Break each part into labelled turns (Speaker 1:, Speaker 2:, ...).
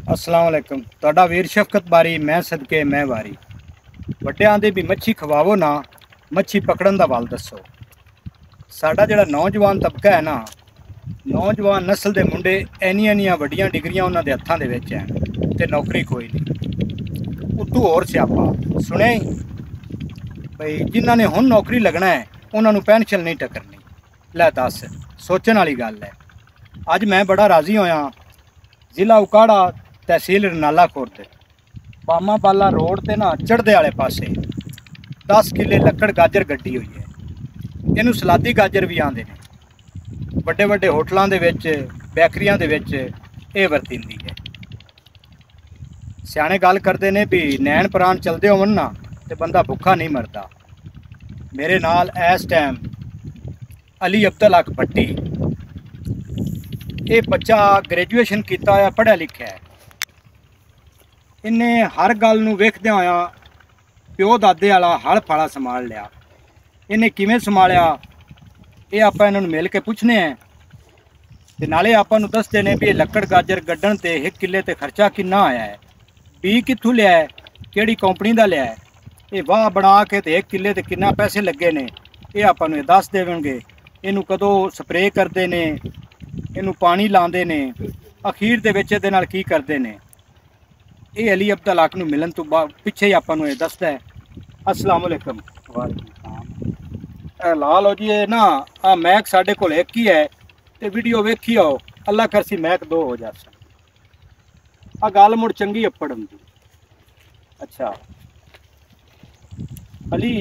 Speaker 1: अस्सलाम वालेकुम। ਤੁਹਾਡਾ ਵੀਰ ਸ਼ਫਕਤ ਬਾਰੀ ਮੈਂ ਸਦਕੇ ਮੈਂ ਵਾਰੀ। ਵੱਡਿਆਂ ਦੇ ਵੀ ਮੱਛੀ ਖਵਾਵੋ ਨਾ, ਮੱਛੀ ਪਕੜਨ ਦਾ ਵੱਲ ਦੱਸੋ। ਸਾਡਾ ਜਿਹੜਾ ਨੌਜਵਾਨ ਤਬਕਾ ਹੈ ਨਾ, ਨੌਜਵਾਨ ਨਸਲ ਦੇ ਮੁੰਡੇ ਇੰਨੀਆਂ ਵੱਡੀਆਂ ਡਿਗਰੀਆਂ ਉਹਨਾਂ ਦੇ ਹੱਥਾਂ ਦੇ ਵਿੱਚ ਹਨ ਤੇ ਨੌਕਰੀ ਕੋਈ ਨਹੀਂ। ਉਤੋਂ ਹੋਰ ਸਿਆਪਾ ਸੁਣਿਆ ਹੀ ਬਈ ਜਿਨ੍ਹਾਂ ਨੇ ਹੁਣ ਨੌਕਰੀ ਲੱਗਣਾ ਹੈ ਉਹਨਾਂ ਨੂੰ ਪੈਨਸ਼ਨ ਨਹੀਂ ਟੱਕਰਨੀ। ਲੈ ਦੱਸ, ਸੋਚਣ ਵਾਲੀ ਗੱਲ ਹੈ। ਅੱਜ ਮੈਂ ਬੜਾ ਰਾਜ਼ੀ ਹੋਇਆ। ਜ਼ਿਲ੍ਹਾ ਉਕਾੜਾ, तहसील रनाला खुर्द, बामा बाला रोड ते ना चढ़दे वाले पासे 10 किले लक्कड़ गाजर गड्डी हुई है। इनू सलादी गाजर भी आंदे ने। वड्डे वड्डे होटलों दे विच, बेकरियां दे विच ये वरतींदी है। सियाणे गल करते ने भी नैन प्राण चलते होवन ना ते बंदा भुखा नहीं मरदा। मेरे नाल इस टाइम अली अब्दुल हक भट्टी, ये बच्चा ग्रेजुएशन किया होया, पढ़िया लिखा है। इन्हें हर गल नूं वेखदे होया प्यो दादे वाला हल फाला संभाल लिया। इन्हें किवें संभालिया ये आपां इन्हां नूं मिल के पुछने हैं ते नाले आपां नूं दसदे ने भी लक्कड़ गाजर गड्ढण ते 1 किले ते खर्चा किन्ना आया है, बी कित्थों लिया है, किहड़ी कंपनी दा लिया है, ये वाह बना के ते 1 किले ते किन्ना पैसे लगे ने ये आपां नूं दस देवणगे। इहनूं कदों स्प्रे करदे ने, इहनूं पानी लांदे ने, अखीर दे विच इहदे नाल की करदे ने। ये अली अब्दुल हक नूं मिलन तो बाद पिछे ही आपां नूं ये दसदा है। अस्सलाम वालेकुम। वालेकुम। ला लो जी, ये ना आ मैक साडे कोल एक ही है ते वीडियो वेखी आओ, अल्लाह करसी मैक 2 हो जासन। आ गल मुड़ चंगी अप्पड़ हुंदी। अच्छा अली,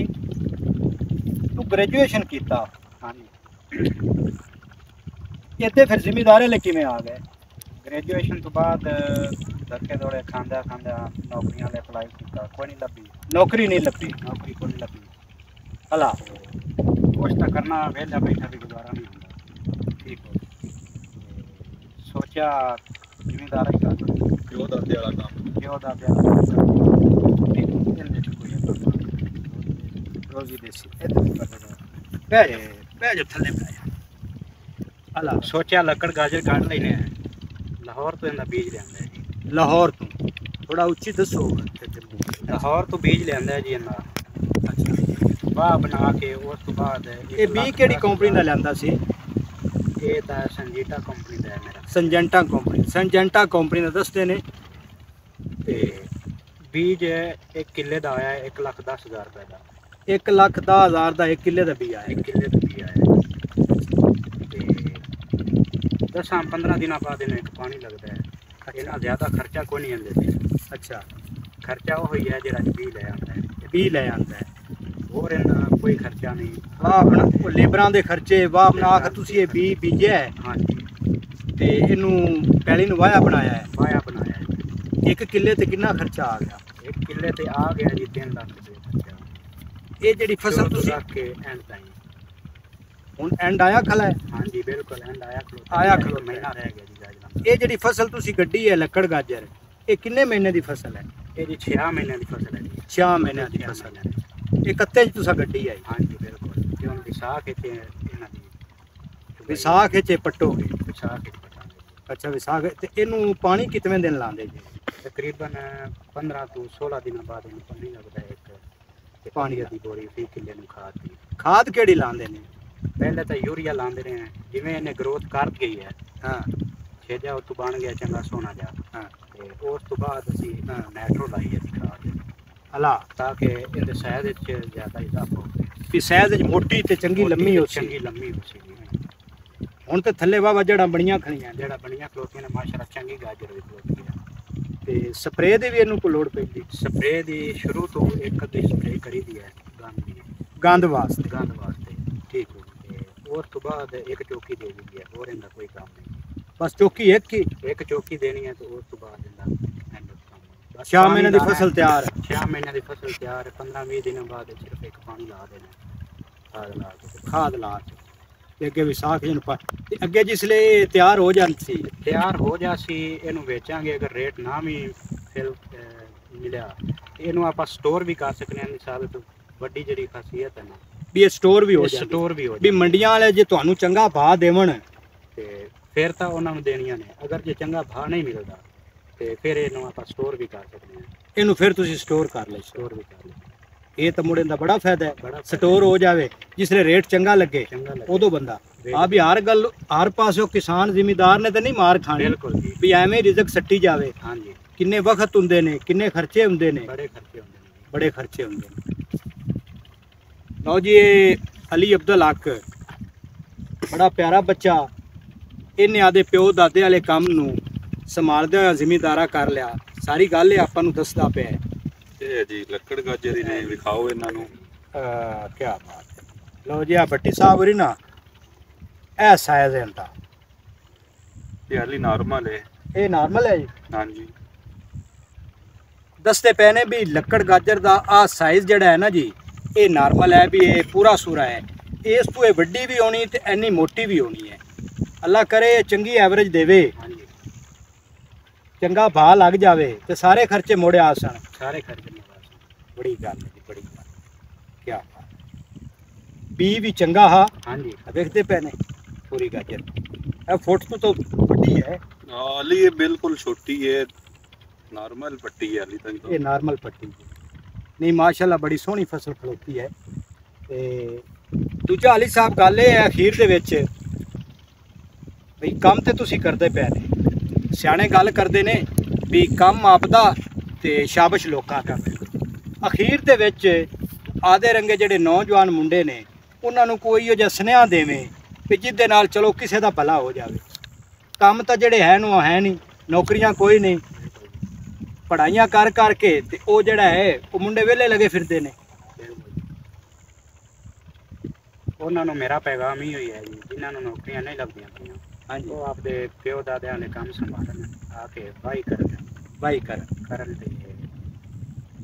Speaker 1: तू ग्रेजुएशन कीता?
Speaker 2: हाँ
Speaker 1: इत्थे फिर जिमीदारे ले किवें आ गए?
Speaker 2: ग्रेजुएशन तो बाद धक्के दौड़े खांदा खांदा नौकरियां ले अप्लाई किया, कोई नहीं लभी।
Speaker 1: नौकरी नहीं लभी?
Speaker 2: नौकरी कोई नहीं लभी।
Speaker 1: हला
Speaker 2: कुछ तो करना, वेला बैठा भी गुजारा नहीं होता। ठीक हो सोचा जिम्मेदार ही कर
Speaker 1: क्यों दादे वाला काम,
Speaker 2: क्यों दादे वाला
Speaker 1: रोजी देसी बह जो थले बह। हला
Speaker 2: सोचा लकड़ गाजर काट लेने हैं। लाहौर तो इनका बीज लिया है जी।
Speaker 1: लाहौर तो थोड़ा उच्ची दसो।
Speaker 2: लाहौर तो बीज लिया है जी इन्ना। अच्छा वाह बना के उस तो बाद
Speaker 1: ये बी केड़ी कंपनी दा लियांदा सी?
Speaker 2: ये ता संजीटा कंपनी दा है मेरा।
Speaker 1: संजेंटा कंपनी, संजेंटा कंपनी दा दसदे ने।
Speaker 2: ते बीज 1 किले दा आया 1,10,000 रुपए दा।
Speaker 1: 1,10,000 दा 1 किले दा बी आया।
Speaker 2: 1 किले दा बी आया। 10-15 दिन बाद इन्हें एक पानी लगता है। इन्ना ज़्यादा खर्चा कोई नहीं आंदे।
Speaker 1: अच्छा
Speaker 2: खर्चा वो ही है जो बी ले आता है।
Speaker 1: बी ले आंदा है
Speaker 2: और इन्ना कोई खर्चा नहीं।
Speaker 1: वाह बना लेबरां दे खर्चे, वाह बना के तुसीं ये बी बीजिया है।
Speaker 2: हाँ जी।
Speaker 1: ते इनू पैली नूं वाया बनाया है।
Speaker 2: वाया बनाया है।
Speaker 1: 1 किले ते कितना खर्चा आ गया?
Speaker 2: 1 किले ते आ गया जी 3 लाख रुपये खर्चा।
Speaker 1: ये जेड़ी फसल तुसीं
Speaker 2: रख के एंड ताईं
Speaker 1: हुण एंड आया खला है?
Speaker 2: हाँ जी बिल्कुल एंड आया
Speaker 1: खलो
Speaker 2: महीना रह गया जी गाजर।
Speaker 1: ये जेड़ी फसल तुसीं गड्डी है लक्कड़ गाजर, ये किन्ने महीने की फसल है?
Speaker 2: ये जी 6 महीने की फसल है जी।
Speaker 1: 6 महीने की फसल है। ये कत्ते च तुसां गड्डी आई?
Speaker 2: हाँ जी बिल्कुल। जो विसाख इत्थे इन्हां दी
Speaker 1: विसाख च पट्टोगे?
Speaker 2: विसाख इत्थे पटांगे।
Speaker 1: अच्छा विसाख ते इनू पानी कितने दिन लांदे जी?
Speaker 2: तकरीबन 15 तो 16 दिन बाद इन्हें पानी लगता है। एक
Speaker 1: पानी
Speaker 2: दी बोरी 20 किले नूं खाद दी।
Speaker 1: खाद केड़ी लांदे ने?
Speaker 2: पहले तो यूरिया लाते रहे हैं, जिमें इन्हें ग्रोथ कर गई है।
Speaker 1: हाँ
Speaker 2: छेजा उतो बन गया चंगा सोना जा।
Speaker 1: हाँ
Speaker 2: ते उस तो बाद असी नाइट्रो लाई है खाद
Speaker 1: हला
Speaker 2: ताकि इहदे शहद च ज़्यादा इजाफा हो।
Speaker 1: भी शहद मोटी ते चंगी लम्मी हो।
Speaker 2: चंगी लम्मी हो सी
Speaker 1: हुण ते थल्ले वावा जड़ा बणियां खड़ियां
Speaker 2: जड़ा बणियां खलोतियां ने माशाअल्लाह चंगी गाजर भी खलोती है।
Speaker 1: ते स्प्रे दी भी इनू कोई लोड़ पैंदी?
Speaker 2: स्प्रे दी शुरू तो एक अद्धी स्प्रे करी दी है
Speaker 1: गंद वास्ते।
Speaker 2: गंद वास्ते ठीक हो। और तो बाद एक चौकी दे दी है और इनका कोई काम नहीं।
Speaker 1: बस चौकी एक
Speaker 2: चौकी देनी है तो उस तो बाद इनका एंड काम।
Speaker 1: 6 महीने की फसल तैयार है।
Speaker 2: 6 महीने की फसल तैयार है। 15-20 दिनों बाद सिर्फ एक पानी ला देना,
Speaker 1: खाद ला के अगे विसाख जन ते अगे जिसले तैयार हो जाती
Speaker 2: तैयार हो जासी इनू बेचांगे। अगर रेट ना भी फिर मिलिया इनू आप स्टोर भी कर सकते हैं। सारे तो वड्डी जिहड़ी खासियत है ना
Speaker 1: भी ये स्टोर भी हो जाए।
Speaker 2: स्टोर भी हो
Speaker 1: भी मंडियां वाले जे तुहानू चंगा भाव देवन
Speaker 2: ते फिर तो उन्होंने देनियां ने। अगर जे चंगा भाव नहीं मिलता ਤੇ ਫਿਰ ਇਹਨੂੰ ਆਪਾਂ ਸਟੋਰ ਵੀ ਕਰ ਸਕਦੇ ਹਾਂ।
Speaker 1: ਇਹਨੂੰ ਫਿਰ ਤੁਸੀਂ ਸਟੋਰ ਕਰ ਲੈ।
Speaker 2: ਸਟੋਰ ਵੀ ਕਰ ਲਓ।
Speaker 1: ਇਹ ਤਾਂ ਮੁੰਡੇ ਦਾ ਬੜਾ ਫਾਇਦਾ
Speaker 2: ਬੜਾ
Speaker 1: ਹੈ। ਸਟੋਰ ਹੋ ਜਾਵੇ ਜਿਸਲੇ ਰੇਟ ਚੰਗਾ ਲੱਗੇ
Speaker 2: ਚੰਗਾ ਲੱਗੇ।
Speaker 1: ਉਦੋਂ ਬੰਦਾ ਆ ਵੀ ਹਰ ਗੱਲ ਹਰ ਪਾਸੋਂ ਕਿਸਾਨ ਜ਼ਿਮੀਦਾਰ ਨੇ ਤਾਂ ਨਹੀਂ ਮਾਰ ਖਾਣੀ
Speaker 2: ਬਿਲਕੁਲ ਜੀ।
Speaker 1: ਵੀ ਐਵੇਂ ਰਿਜ਼ਕ ਸੱਟੀ ਜਾਵੇ।
Speaker 2: ਹਾਂਜੀ
Speaker 1: ਕਿੰਨੇ ਵਕਤ ਹੁੰਦੇ ਨੇ, ਕਿੰਨੇ ਖਰਚੇ ਹੁੰਦੇ ਨੇ,
Speaker 2: ਬੜੇ ਖਰਚੇ ਹੁੰਦੇ ਨੇ।
Speaker 1: ਬੜੇ ਖਰਚੇ ਹੁੰਦੇ ਨੇ। ਲਓ ਜੀ ਇਹ ਅਲੀ ਅਬਦੁਲ ਹਕ ਬੜਾ ਪਿਆਰਾ ਬੱਚਾ, ਇਹਨੇ ਆਦੇ ਪਿਓ ਦਾਦੇ ਵਾਲੇ ਕੰਮ ਨੂੰ ਸੰਭਾਲਦੇ ਹੋਇਆ ਜ਼ਿਮੀਦਾਰਾ ਕਰ ਲਿਆ। ਸਾਰੀ ਗੱਲ ਇਹ ਆਪਾਂ ਨੂੰ ਦੱਸਦਾ ਪਿਆ ਹੈ।
Speaker 3: ਇਹ ਜੀ ਲੱਕੜ ਗਾਜਰ ਨੇ, ਵਿਖਾਓ ਇਹਨਾਂ ਨੂੰ।
Speaker 1: ਕੀ ਬਾਤ ਹੈ। ਲਓ ਜੀ ਆ ਭੱਟੀ ਸਾਹਿਬ ਹੋਰੀ ਨਾ ਇਹ ਸਾਈਜ਼ ਹੈ ਇਹਦਾ।
Speaker 3: ਇਹ ਹਾਲੀ ਨਾਰਮਲ ਹੈ।
Speaker 1: ਇਹ ਨਾਰਮਲ ਹੈ ਜੀ।
Speaker 3: ਹਾਂਜੀ
Speaker 1: ਦੱਸਦੇ ਪਏ ਨੇ ਵੀ ਲੱਕੜ ਗਾਜਰ ਦਾ ਆ ਸਾਈਜ਼ ਜਿਹੜਾ ਹੈ ਨਾ ਜੀ, ਇਹ ਨਾਰਮਲ ਹੈ ਵੀ ਇਹ ਪੂਰਾ ਸੂਰਾ ਹੈ। ਇਸ ਤੋਂ ਇਹ ਵੱਡੀ ਵੀ ਹੋਣੀ ਤੇ ਇੰਨੀ ਮੋਟੀ ਵੀ ਹੋਣੀ ਹੈ। ਅੱਲਾ ਕਰੇ ਚੰਗੀ ਐਵਰੇਜ ਦੇਵੇ,
Speaker 2: ਹਾਂਜੀ
Speaker 1: ਚੰਗਾ ਭਾਅ ਲੱਗ ਜਾਵੇ ਤੇ ਸਾਰੇ ਖਰਚੇ ਮੋੜੇ ਆ ਸਨ।
Speaker 2: ਸਾਰੇ ਖਰਚੇ ਨੇ ਬਸ।
Speaker 1: ਬੜੀ ਗੱਲ ਹੈ ਜੀ, ਬੜੀ ਗੱਲ। ਕੀ ਬਾਤ। ਬੀ ਵੀ ਚੰਗਾ ਹਾ।
Speaker 2: ਹਾਂਜੀ
Speaker 1: ਦੇਖਦੇ ਪਏ ਨੇ ਪੂਰੀ ਗਾਜਰ ਇਹ ਫੁੱਟ ਤੋਂ ਵੱਡੀ ਹੈ।
Speaker 3: ਹਾਲੀ ਇਹ ਬਿਲਕੁਲ ਛੋਟੀ ਹੈ, ਨਾਰਮਲ ਪੱਟੀ ਹੈ ਹਾਲੀ ਤੱਕ।
Speaker 1: ਇਹ ਨਾਰਮਲ ਪੱਟੀ ਨਹੀਂ, ਮਾਸ਼ਾਅੱਲਾ ਬੜੀ ਸੋਹਣੀ ਫਸਲ ਖਲੋਤੀ ਹੈ। ਤੇ ਦੂਜਾ ਅਲੀ ਸਾਹਿਬ ਗੱਲ ਇਹ ਹੈ ਅਖੀਰ ਦੇ ਵਿੱਚ ਵੀ ਕੰਮ ਤੇ ਤੁਸੀਂ ਕਰਦੇ ਪਏ ਨੇ। ਸਿਆਣੇ ਗੱਲ ਕਰਦੇ ਨੇ ਵੀ ਕੰਮ ਆਪਦਾ ਤੇ ਸ਼ਾਬਾਸ਼ ਲੋਕਾਂ ਦਾ। ਅਖੀਰ ਦੇ ਵਿੱਚ ਆਦੇ ਰੰਗੇ ਜਿਹੜੇ ਨੌਜਵਾਨ ਮੁੰਡੇ ਨੇ ਉਹਨਾਂ ਨੂੰ ਕੋਈ ਉਹ ਜਿਹਾ ਸੁਨੇਹਾ ਦੇਵੇਂ ਵੀ ਜਿਹਦੇ ਨਾਲ ਚਲੋ ਕਿਸੇ ਦਾ ਭਲਾ ਹੋ ਜਾਵੇ। ਕੰਮ ਤਾਂ ਜਿਹੜੇ ਹੈ ਨੂੰ ਹੈ ਨਹੀਂ, ਨੌਕਰੀਆਂ ਕੋਈ ਨਹੀਂ, ਪੜ੍ਹਾਈਆਂ ਕਰ ਕਰਕੇ ਤੇ ਉਹ ਜਿਹੜਾ ਹੈ ਉਹ ਮੁੰਡੇ ਵਿਹਲੇ ਲੱਗੇ ਫਿਰਦੇ ਨੇ।
Speaker 2: ਉਹਨਾਂ ਨੂੰ ਮੇਰਾ ਪੈਗਾਮ ਹੀ ਹੋਈ ਹੈ ਜੀ, ਜਿਨ੍ਹਾਂ ਨੂੰ ਨੌਕਰੀਆਂ ਨਹੀਂ ਲੱਗਦੀਆਂ ਪਈਆਂ
Speaker 1: ਹਾਂਜੀ
Speaker 2: ਉਹ ਆਪਦੇ ਪਿਓ ਦਾਦਿਆਂ ਦੇ ਕੰਮ ਸੰਭਾਲਣ, ਆ ਕੇ ਵਾਹੀ ਕਰਨ
Speaker 1: ਬਾਈ
Speaker 2: ਕਰਨ ਤੇ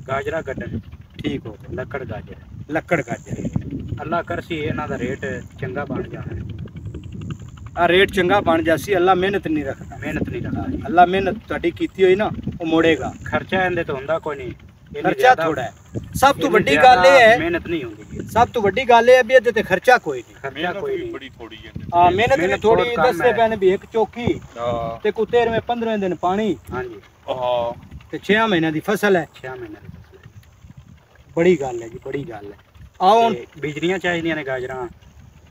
Speaker 2: ਗਾਜਰਾ ਕੱਢਣ।
Speaker 1: ਠੀਕ ਹੋ ਗਿਆ।
Speaker 2: ਲੱਕੜ ਗਾਜਰ
Speaker 1: ਲੱਕੜ ਗਾਜਰ
Speaker 2: ਅੱਲਾ ਕਰਸੀ ਇਹਨਾਂ ਦਾ ਰੇਟ ਚੰਗਾ ਬਣ ਜਾਣਾ।
Speaker 1: ਆ ਰੇਟ ਚੰਗਾ ਬਣ ਜਾਸੀ। ਅੱਲਾ ਮਿਹਨਤ ਨਹੀਂ ਰੱਖਦਾ,
Speaker 2: ਮਿਹਨਤ ਨਹੀਂ ਕਰਦਾ।
Speaker 1: ਅੱਲਾ ਮਿਹਨਤ ਤੁਹਾਡੀ ਕੀਤੀ ਹੋਈ ਨਾ ਉਹ ਮੋੜੇਗਾ।
Speaker 2: ਖਰਚਾ ਇਹਦੇ ਤੋਂ ਹੁੰਦਾ ਕੋਈ ਨਹੀਂ,
Speaker 1: ਖਰਚਾ ਥੋੜਾ ਹੈ। ਸਭ ਤੋਂ ਵੱਡੀ ਗੱਲ ਇਹ ਹੈ,
Speaker 2: ਮਿਹਨਤ ਨਹੀਂ ਹੁੰਦੀ ਜੀ।
Speaker 1: ਸਭ ਤੋਂ ਵੱਡੀ ਗੱਲ ਇਹ ਹੈ ਵੀ ਇਹਦੇ ਤੇ ਖਰਚਾ ਕੋਈ ਨਹੀਂ।
Speaker 2: ਖਰਚਾ ਕੋਈ ਨਹੀਂ।
Speaker 3: ਬੜੀ ਥੋੜੀ ਹੈ।
Speaker 1: ਆ ਮਿਹਨਤ ਵੀ ਥੋੜੀ।
Speaker 2: ਬਹੁਤ ਕੰਮ
Speaker 1: ਦੱਸਦੇ
Speaker 2: ਹੈ।
Speaker 1: ਪਏ ਨੇ ਵੀ ਇੱਕ ਚੌਕੀ
Speaker 3: ਹਾਂ
Speaker 1: ਤੇ ਕੋ 13ਵੇਂ 15ਵੇਂ ਦਿਨ ਪਾਣੀ
Speaker 2: ਹਾਂਜੀ
Speaker 3: ਹਾਂ
Speaker 1: ਤੇ 6 ਮਹੀਨਿਆਂ ਦੀ ਫਸਲ ਹੈ।
Speaker 2: 6 ਮਹੀਨੇ ਦੀ ਫਸਲ ਹੈ।
Speaker 1: ਬੜੀ ਗੱਲ ਹੈ ਜੀ, ਬੜੀ ਗੱਲ ਹੈ। ਆਓ ਹੁਣ
Speaker 2: ਤੇ ਬਿਜਲੀਆਂ ਚਾਹੀਦੀਆਂ ਨੇ ਗਾਜਰਾਂ।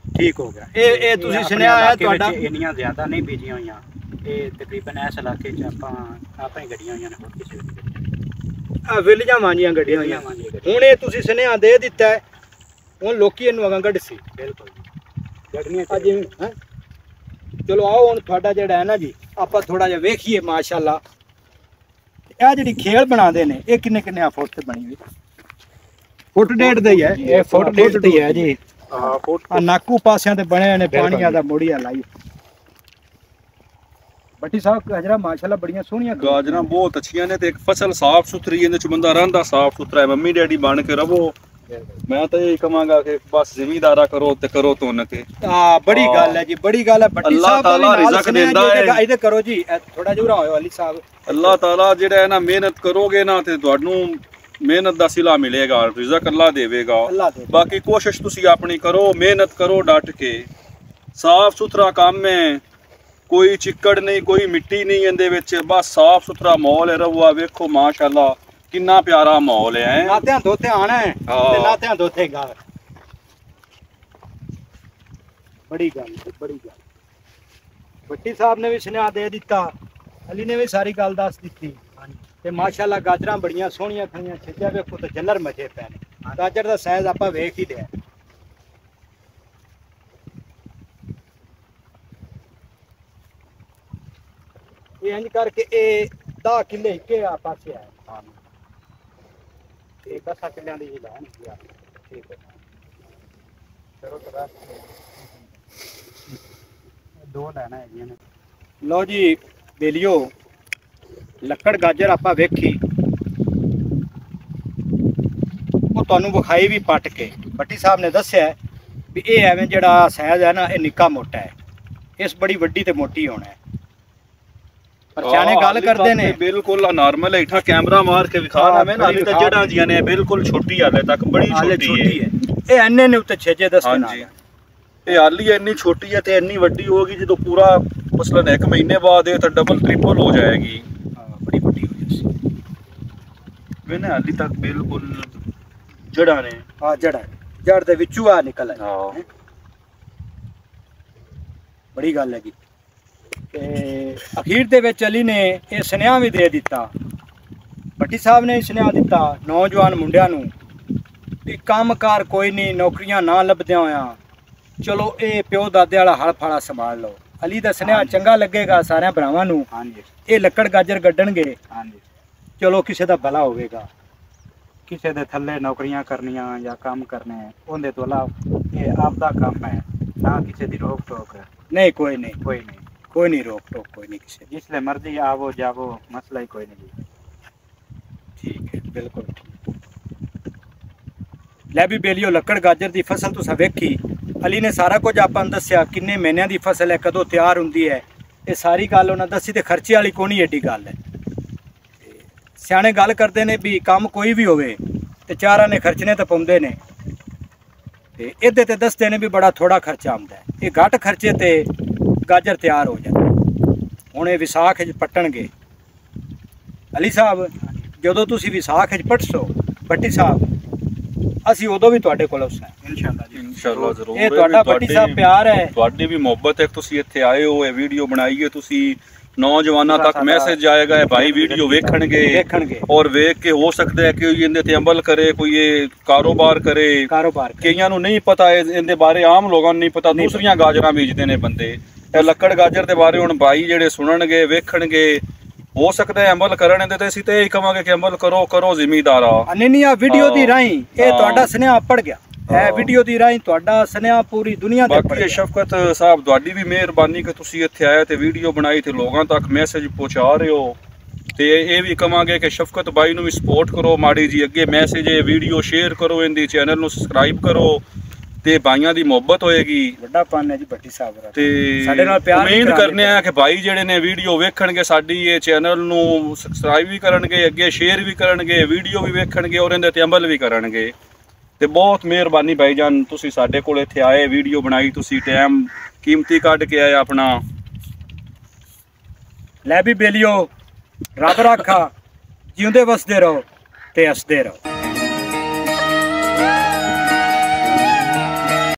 Speaker 1: ਠੀਕ ਹੋ ਗਿਆ। ਇਹ ਤੁਸੀਂ
Speaker 2: ਆਪਣੇ
Speaker 1: ਸੁਣਿਆ ਹੈ
Speaker 2: ਇਲਾਕੇ
Speaker 1: ਤੁਹਾਡਾ
Speaker 2: ਵਿੱਚ ਇੰਨੀਆਂ ਜ਼ਿਆਦਾ ਨਹੀਂ ਬੀਜੀਆਂ ਹੋਈਆਂ। ਇਹ ਤਕਰੀਬਨ ਇਸ ਇਲਾਕੇ 'ਚ ਆਪਾਂ ਹੀ ਗੱਡੀਆਂ ਹੋਈਆਂ ਨੇ, ਹੋਰ ਕਿਸੇ ਦੀ ਗੱਡੀਆਂ
Speaker 1: ਵਿਲਜਾਂ ਮਾਂਜੀਆਂ ਗੱਡੀਆਂ ਹੋਈਆਂ। ਹੁਣ ਇਹ ਤੁਸੀਂ ਸੁਨੇਹਾ ਦੇ ਦਿੱਤਾ ਹੈ, ਹੁਣ ਲੋਕੀ ਇਹਨੂੰ ਅਗਾਂ ਕੱਢ ਸੀ।
Speaker 2: ਬਿਲਕੁਲ ਗੱਡੀਆਂ
Speaker 1: ਅੱਜ ਹੈਂ? ਚਲੋ ਆਓ ਹੁਣ ਤੁਹਾਡਾ ਜਿਹੜਾ ਹੈ ਨਾ ਜੀ ਆਪਾਂ ਥੋੜਾ ਜਿਹਾ ਵੇਖੀਏ। ਮਾਸ਼ਾਅੱਲਾ ਇਹ ਜਿਹੜੀ ਖੇਲ ਬਣਾਉਂਦੇ ਨੇ ਇਹ ਕਿੰਨੇ ਕਿੰਨੇ ਫੁੱਟ ਤੇ ਬਣੀ ਹੋਈ? ਫੁੱਟ ਡੇਢ ਦਾ ਹੀ ਹੈ। ਇਹ ਫੁੱਟ ਡੇਢ ਦੀ ਹੈ ਜੀ। ਆ ਨਾਕੂ ਪਾਸਿਆਂ ਤੇ ਬਣੇ ਨੇ ਪਾਣੀਆਂ ਦਾ ਮੋੜੀਆ ਲਾਈ। ਬੱਟੀ ਸਾਹਿਬ ਗਾਜਰਾਂ ਮਾਸ਼ਾਅੱਲਾ ਬੜੀਆਂ ਸੋਹਣੀਆਂ
Speaker 3: ਗਾਜਰਾਂ ਬਹੁਤ ਅੱਛੀਆਂ ਨੇ ਤੇ ਇੱਕ ਫਸਲ ਸਾਫ ਸੁਥਰੀ, ਇਹਦੇ ਚ ਬੰਦਾ ਰਹਿੰਦਾ ਸਾਫ ਸੁਥਰਾ ਹੈ। ਮੰਮੀ ਡੈਡੀ ਬਣ ਕੇ ਰਵੋ। ਮੈਂ ਤਾਂ ਇਹ ਕਹਾਂਗਾ ਕਿ ਬਸ ਜ਼ਿਮੀਦਾਰਾ ਕਰੋ ਤੇ ਕਰੋ ਤੁੰਨ ਕੇ।
Speaker 1: ਬੜੀ ਗੱਲ ਹੈ ਜੀ, ਬੜੀ ਗੱਲ ਹੈ। ਬੱਟੀ
Speaker 3: ਅੱਲਾਹ
Speaker 1: ਸਾਹਿਬ
Speaker 3: ਤਾਲਾ ਰਿਜ਼ਕ ਦਿੰਦਾ ਹੈ।
Speaker 1: ਇਹਦੇ ਕਰੋ ਜੀ ਥੋੜਾ ਜਿਹਾ ਹੋਇਓ ਅਲੀ ਸਾਹਿਬ।
Speaker 3: ਅੱਲਾਹ ਤਾਲਾ ਜਿਹੜਾ ਹੈ ਨਾ ਮਿਹਨਤ ਕਰੋਗੇ ਨਾ ਤੇ ਤੁਹਾਨੂੰ ਮਿਹਨਤ ਦਾ ਸਿਲਾ ਮਿਲੇਗਾ, ਰਿਜ਼ਕ ਅੱਲਾਹ ਦੇਵੇਗਾ।
Speaker 1: ਅੱਲਾਹ ਦੇ।
Speaker 3: ਬਾਕੀ ਕੋਸ਼ਿਸ਼ ਤੁਸੀਂ ਆਪਣੀ ਕਰੋ, ਮਿਹਨਤ ਕਰੋ ਡਟ ਕੇ। ਸਾਫ ਸੁਥਰਾ ਕੰਮ ਹੈ, ਕੋਈ ਚਿੱਕੜ ਨਹੀਂ, ਕੋਈ ਮਿੱਟੀ ਨਹੀਂ ਇਹਦੇ ਵਿੱਚ, ਬਸ ਸਾਫ ਸੁਥਰਾ ਮਾਹੌਲ ਹੈ। ਰਵਾ ਵੇਖੋ ਮਾਸ਼ਾਅੱਲਾ ਕਿੰਨਾ ਪਿਆਰਾ ਮਾਹੌਲ ਹੈ।
Speaker 1: ਨਾਤਿਆਂ ਦੋਤੇ ਆਣਾ ਹੈ ਤੇ ਨਾਤਿਆਂ ਦੋਤੇ ਗਾ। ਬੜੀ ਗੱਲ ਹੈ, ਬੜੀ ਗੱਲ। ਬੱਟੀ ਸਾਹਿਬ ਨੇ ਵੀ ਸੁਨੇਹਾ ਦੇ ਦਿੱਤਾ, ਅਲੀ ਨੇ ਵੀ ਸਾਰੀ ਗੱਲ ਦੱਸ ਦਿੱਤੀ ਤੇ ਮਾਸ਼ਾਅੱਲਾ ਗਾਜਰਾਂ ਬੜੀਆਂ ਸੋਹਣੀਆਂ ਖੜੀਆਂ। ਛਿੱਜਾ ਵੇਖੋ ਤੇ ਜੱਲਰ ਮਚੇ ਪਏ ਨੇ। ਗਾਜਰ ਦਾ ਸਾਈਜ਼ ਆਪਾਂ ਵੇਖ ਹੀ ਲਿਆ। ਇਹ ਇੰਜ ਕਰਕੇ ਇਹ 10 ਕਿੱਲੇ ਇੱਕੇ ਆ ਪਾਸੇ ਆ। ਇਹ 10 ਕਿੱਲਿਆਂ ਦੀ ਲਾਣ ਗਿਆ। ਠੀਕ ਹੈ ਚਲੋ ਤਰਾ
Speaker 2: ਦੋ ਲੈਣਾ ਹੈਗੀਆਂ ਨੇ।
Speaker 1: ਲਓ ਜੀ ਬੇਲੀਓ ਲੱਕੜ ਗਾਜਰ ਆਪਾਂ ਵੇਖੀ, ਉਹ ਤੁਹਾਨੂੰ ਵਿਖਾਈ ਵੀ ਪੱਟ ਕੇ। ਬੱਟੀ ਸਾਹਿਬ ਨੇ ਦੱਸਿਆ ਵੀ ਇਹ ਐਵੇਂ ਜਿਹੜਾ ਸਾਈਜ਼ ਹੈ ਨਾ ਇਹ ਨਿੱਕਾ ਮੋਟਾ ਹੈ, ਇਸ ਬੜੀ ਵੱਡੀ ਤੇ ਮੋਟੀ ਹੋਣਾ ਹੈ। ਪਰ ਸਿਆਣੇ ਗੱਲ ਕਰਦੇ ਨੇ
Speaker 3: ਬਿਲਕੁਲ ਨਾਰਮਲ ਹੈ। ਇਠਾ ਕੈਮਰਾ ਮਾਰ ਕੇ ਵਿਖਾ ਨਾ ਮੈਂ ਹਾਲੇ ਤਾਂ ਜੜਾਂ ਜੀਆਂ ਨੇ ਬਿਲਕੁਲ ਛੋਟੀ, ਹਾਲੇ ਤੱਕ ਬੜੀ ਛੋਟੀ ਹੈ।
Speaker 1: ਇਹ ਐਨੇ ਨੇ ਉੱਤੇ ਛੇਜੇ ਦੱਸਦੇ
Speaker 3: ਹਾਂਜੀ ਇਹ ਹਾਲੀ ਇੰਨੀ ਛੋਟੀ ਹੈ ਤੇ ਇੰਨੀ ਵੱਡੀ ਹੋਗੀ ਜਦੋਂ ਪੂਰਾ ਮਸਲਨ 1 ਮਹੀਨੇ ਬਾਅਦ ਇਹ ਤਾਂ ਡਬਲ ਟ੍ਰਿਪਲ ਹੋ ਜਾਏਗੀ।
Speaker 1: ਬੜੀ
Speaker 3: ਵੇ ਨਾ ਹਾਲੀ ਤੱਕ ਬਿਲਕੁਲ ਜੜਾਂ ਨੇ।
Speaker 1: ਆ ਜੜ ਦੇ ਵਿੱਚੋਂ ਆ ਨਿਕਲ ਆਈ।
Speaker 3: ਹਾਂ
Speaker 1: ਬੜੀ ਗੱਲ ਹੈਗੀ। ਤੇ ਅਖੀਰ ਦੇ ਵਿੱਚ ਅਲੀ ਨੇ ਇਹ ਸੁਨੇਹਾ ਵੀ ਦੇ ਦਿੱਤਾ, ਭੱਟੀ ਸਾਹਿਬ ਨੇ ਸੁਨੇਹਾ ਦਿੱਤਾ ਨੌਜਵਾਨ ਮੁੰਡਿਆਂ ਨੂੰ ਵੀ ਕੰਮਕਾਰ ਕੋਈ ਨਹੀਂ, ਨੌਕਰੀਆਂ ਨਾ ਲੱਭਦਿਆਂ ਹੋਇਆ ਚਲੋ ਇਹ ਪਿਓ ਦਾਦੇ ਵਾਲਾ ਹਲ ਫਾਲਾ ਸੰਭਾਲ ਲਓ। ਅਲੀ ਦਾ ਸੁਨੇਹਾ ਚੰਗਾ ਲੱਗੇਗਾ ਸਾਰਿਆਂ ਭਰਾਵਾਂ ਨੂੰ।
Speaker 2: ਹਾਂਜੀ
Speaker 1: ਇਹ ਲੱਕੜ ਗਾਜਰ ਕੱਢਣਗੇ,
Speaker 2: ਹਾਂਜੀ।
Speaker 1: ਚਲੋ ਕਿਸੇ ਦਾ ਭਲਾ ਹੋਵੇਗਾ।
Speaker 2: ਕਿਸੇ ਦੇ ਥੱਲੇ ਨੌਕਰੀਆਂ ਕਰਨੀਆਂ ਜਾਂ ਕੰਮ ਕਰਨੇ ਉਹਦੇ ਤੋਂ ਇਲਾਵਾ ਇਹ ਆਪਦਾ ਕੰਮ ਹੈ, ਨਾ ਕਿਸੇ ਦੀ ਰੋਕ ਟੋਕ ਹੈ।
Speaker 1: ਨਹੀਂ ਕੋਈ ਨਹੀਂ
Speaker 2: ਕੋਈ ਨਹੀਂ
Speaker 1: ਰੋਕ ਟੋਕ ਕੋਈ ਨਹੀਂ ਕਿਸੇ ਦੀ।
Speaker 2: ਜਿਸ ਲਈ ਮਰਜ਼ੀ आवो जावो, मसला ही कोई नहीं।
Speaker 1: ठीक है बिल्कुल ठीक। ਲੈ ਵੀ ਬੇਲੀਓ ਲੱਕੜ ਗਾਜਰ ਦੀ ਫਸਲ ਤੁਸੀਂ ਵੇਖੀ, ਅਲੀ ਨੇ ਸਾਰਾ ਕੁਝ ਆਪਾਂ ਨੂੰ ਦੱਸਿਆ ਕਿੰਨੇ ਮਹੀਨਿਆਂ ਦੀ ਫਸਲ ਹੈ, ਕਦੋਂ ਤਿਆਰ ਹੁੰਦੀ ਹੈ, ਇਹ ਸਾਰੀ ਗੱਲ ਉਹਨਾਂ ਦੱਸੀ। ਤੇ ਖਰਚੇ ਵਾਲੀ ਕੋਈ ਨਹੀਂ ਏਡੀ ਗੱਲ ਹੈ। ਸਿਆਣੇ ਗੱਲ ਕਰਦੇ ਨੇ ਵੀ ਕੰਮ ਕੋਈ ਵੀ ਹੋਵੇ ਤੇ ਚਾਰਾਂ ਨੇ ਖਰਚਣੇ ਤਾਂ ਪਾਉਂਦੇ ਨੇ, ਤੇ ਇਹਦੇ ਤੇ ਦੱਸਦੇ ਨੇ ਵੀ ਬੜਾ ਥੋੜਾ ਖਰਚਾ ਆਉਂਦਾ ਹੈ। ਇਹ ਘੱਟ ਖਰਚੇ ਤੇ ਗਾਜਰ ਤਿਆਰ ਹੋ ਜਾਂਦੀ। ਹੁਣ ਇਹ ਵਿਸਾਖ 'ਚ ਪੱਟਣਗੇ। ਅਲੀ ਸਾਹਿਬ ਜਦੋਂ ਤੁਸੀਂ ਵਿਸਾਖ 'ਚ ਪੱਟਸੋ ਭੱਟੀ ਸਾਹਿਬ, ਅਸੀਂ ਉਦੋਂ ਵੀ ਤੁਹਾਡੇ ਕੋਲ ਉਸਨੇ
Speaker 2: इंशाल्लाह जी।
Speaker 3: ਇਨਸ਼ਾਅੱਲਾ ਜ਼ਰੂਰ।
Speaker 1: ਇਹ ਤੁਹਾਡਾ ਭੱਟੀ ਸਾਹਿਬ ਪਿਆਰ ਹੈ,
Speaker 3: ਤੁਹਾਡੀ ਵੀ ਮੁਹੱਬਤ ਹੈ। ਤੁਸੀਂ ਇੱਥੇ ਆਏ ਹੋ, ਇਹ ਵੀਡੀਓ ਬਣਾਈ ਹੈ ਤੁਸੀਂ, ਨੌਜਵਾਨਾਂ ਤੱਕ ਮੈਸੇਜ ਜਾਏਗਾ, ਇਹ ਭਾਈ ਵੀਡੀਓ ਵੇਖਣਗੇ ਔਰ ਵੇਖ ਕੇ ਹੋ ਸਕਦਾ ਹੈ ਕਿ ਇਹਦੇ ਤੇ ਅਮਲ ਕਰੇ, ਕੋਈ ਇਹ ਕਾਰੋਬਾਰ ਕਰੇ। ਕਈਆਂ ਨੂੰ ਨਹੀਂ ਪਤਾ ਇਹਦੇ ਬਾਰੇ, ਆਮ ਲੋਕਾਂ ਨੂੰ ਨਹੀਂ ਪਤਾ, ਦੂਸਰੀਆਂ ਗਾਜਰਾਂ ਬੀਜਦੇ ਨੇ ਬੰਦੇ। ਇਹ ਲੱਕੜ ਗਾਜਰ ਦੇ ਬਾਰੇ ਹੁਣ ਭਾਈ ਜਿਹੜੇ ਸੁਣਨਗੇ ਵੇਖਣਗੇ, ਹੋ ਸਕਦਾ ਹੈ ਅਮਲ ਕਰਨ ਦੇ, ਤੇ ਅਸੀਂ ਤੇ ਇਹ ਕਹਾਂਗੇ ਕਿ ਅਮਲ ਕਰੋ ਜ਼ਿਮੀਦਾਰਾ।
Speaker 1: ਨਹੀਂ ਆ ਵੀਡੀਓ ਦੀ ਰਾਹੀਂ ਇਹ ਤੁਹਾਡਾ ਸੁਨੇਹਾ ਪੜ ਗਿਆ, ਇਹ ਵੀਡੀਓ ਦੀ ਰਾਹੀਂ ਤੁਹਾਡਾ ਸੁਨੇਹਾ ਪੂਰੀ ਦੁਨੀਆ ਤੇ
Speaker 3: ਬਾਕੀ ਸ਼ਫਕਤ ਸਾਹਿਬ ਤੁਹਾਡੀ ਵੀ ਮਿਹਰਬਾਨੀ ਕਿ ਤੁਸੀਂ ਇੱਥੇ ਆਏ ਤੇ ਵੀਡੀਓ ਬਣਾਈ ਤੇ ਲੋਕਾਂ ਤੱਕ ਮੈਸੇਜ ਪਹੁੰਚਾ ਰਹੇ ਹੋ। ਤੇ ਇਹ ਵੀ ਕਹਾਂਗੇ ਕਿ ਸ਼ਫਕਤ ਬਾਈ ਨੂੰ ਵੀ ਸਪੋਰਟ ਕਰੋ ਮਾੜੀ ਜੀ, ਅੱਗੇ ਮੈਸੇਜ ਇਹ ਵੀਡੀਓ ਸ਼ੇਅਰ ਕਰੋ, ਇਹਦੀ ਚੈਨਲ ਨੂੰ ਸਬਸਕ੍ਰਾਈਬ ਕਰੋ ਤੇ ਭਾਈਆਂ ਦੀ ਮੁਹੱਬਤ ਹੋਏਗੀ।
Speaker 1: ਵੱਡਾ ਪੰਨ ਹੈ ਜੀ ਭੱਟੀ ਸਾਹਿਬ ਦਾ।
Speaker 3: ਤੇ
Speaker 1: ਸਾਡੇ ਨਾਲ ਪਿਆਰ
Speaker 3: ਉਮੀਦ ਕਰਨੇ ਆ ਕਿ ਭਾਈ ਜਿਹੜੇ ਨੇ ਵੀਡੀਓ ਵੇਖਣਗੇ ਸਾਡੀ ਇਹ ਚੈਨਲ ਨੂੰ ਸਬਸਕ੍ਰਾਈਬ ਵੀ ਕਰਨਗੇ, ਅੱਗੇ ਸ਼ੇਅਰ ਵੀ ਕਰਨਗੇ, ਵੀਡੀਓ ਵੀ ਵੇਖਣਗੇ ਔਰ ਇਹਦੇ ਤੇ ਅਮਲ ਵੀ ਕਰਨਗੇ। ਤੇ ਬਹੁਤ ਮਿਹਰਬਾਨੀ ਭਾਈ ਜਾਨ, ਤੁਸੀਂ ਸਾਡੇ ਕੋਲ ਇੱਥੇ ਆਏ, ਵੀਡੀਓ ਬਣਾਈ, ਤੁਸੀਂ ਟਾਈਮ ਕੀਮਤੀ ਕੱਢ ਕੇ ਆਏ ਆਪਣਾ। ਲੈ ਵੀ ਬੇਲੀਓ ਰੱਬ ਰਾਖਾ, ਜਿਉਂਦੇ ਵਸਦੇ ਰਹੋ ਤੇ ਹੱਸਦੇ ਰਹੋ।